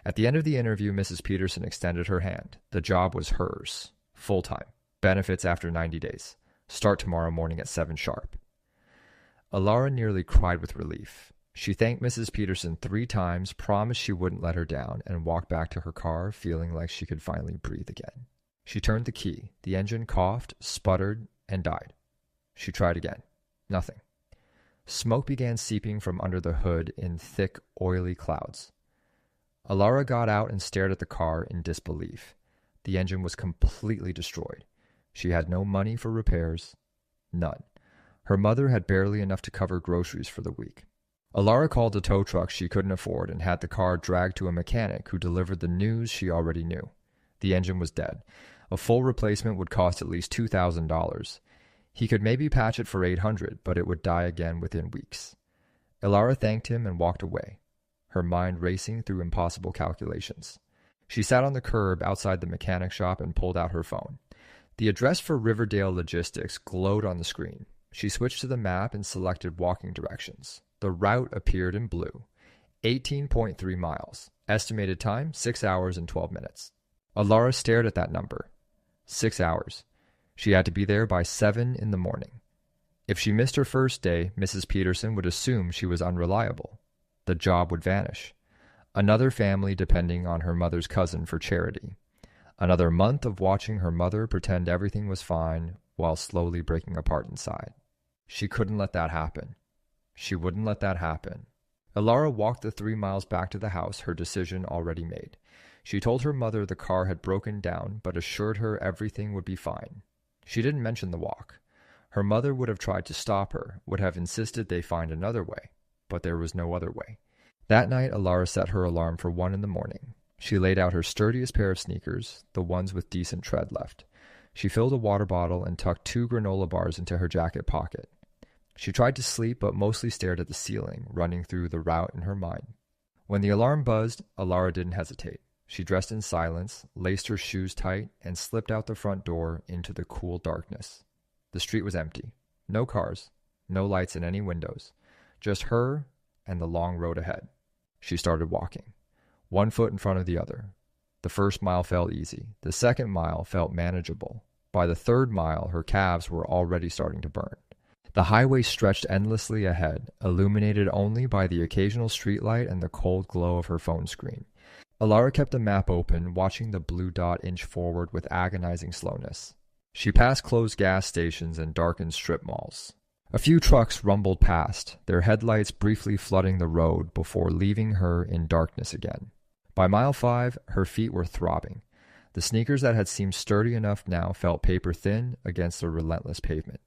At the end of the interview, Mrs. Peterson extended her hand. The job was hers. Full-time. Benefits after 90 days. Start tomorrow morning at 7 sharp. Alara nearly cried with relief. She thanked Mrs. Peterson 3 times, promised she wouldn't let her down, and walked back to her car, feeling like she could finally breathe again. She turned the key. The engine coughed, sputtered, and died. She tried again. Nothing. Smoke began seeping from under the hood in thick, oily clouds. Alara got out and stared at the car in disbelief. The engine was completely destroyed. She had no money for repairs. None. Her mother had barely enough to cover groceries for the week. Alara called a tow truck she couldn't afford and had the car dragged to a mechanic who delivered the news she already knew. The engine was dead. A full replacement would cost at least $2,000. He could maybe patch it for $800, but it would die again within weeks. Alara thanked him and walked away, her mind racing through impossible calculations. She sat on the curb outside the mechanic shop and pulled out her phone. The address for Riverdale Logistics glowed on the screen. She switched to the map and selected walking directions. The route appeared in blue. 18.3 miles. Estimated time, 6 hours and 12 minutes. Alara stared at that number. 6 hours. She had to be there by 7 in the morning. If she missed her first day, Mrs. Peterson would assume she was unreliable. The job would vanish. Another family depending on her mother's cousin for charity. Another month of watching her mother pretend everything was fine while slowly breaking apart inside. She couldn't let that happen. She wouldn't let that happen. Alara walked the 3 miles back to the house, her decision already made. She told her mother the car had broken down, but assured her everything would be fine. She didn't mention the walk. Her mother would have tried to stop her, would have insisted they find another way, but there was no other way. That night, Alara set her alarm for 1 in the morning. She laid out her sturdiest pair of sneakers, the ones with decent tread left. She filled a water bottle and tucked 2 granola bars into her jacket pocket. She tried to sleep, but mostly stared at the ceiling, running through the route in her mind. When the alarm buzzed, Alara didn't hesitate. She dressed in silence, laced her shoes tight, and slipped out the front door into the cool darkness. The street was empty. No cars, no lights in any windows. Just her and the long road ahead. She started walking, 1 foot in front of the other. The first mile felt easy. The second mile felt manageable. By the 3rd mile, her calves were already starting to burn. The highway stretched endlessly ahead, illuminated only by the occasional streetlight and the cold glow of her phone screen. Alara kept the map open, watching the blue dot inch forward with agonizing slowness. She passed closed gas stations and darkened strip malls. A few trucks rumbled past, their headlights briefly flooding the road before leaving her in darkness again. By mile 5, her feet were throbbing. The sneakers that had seemed sturdy enough now felt paper-thin against the relentless pavement.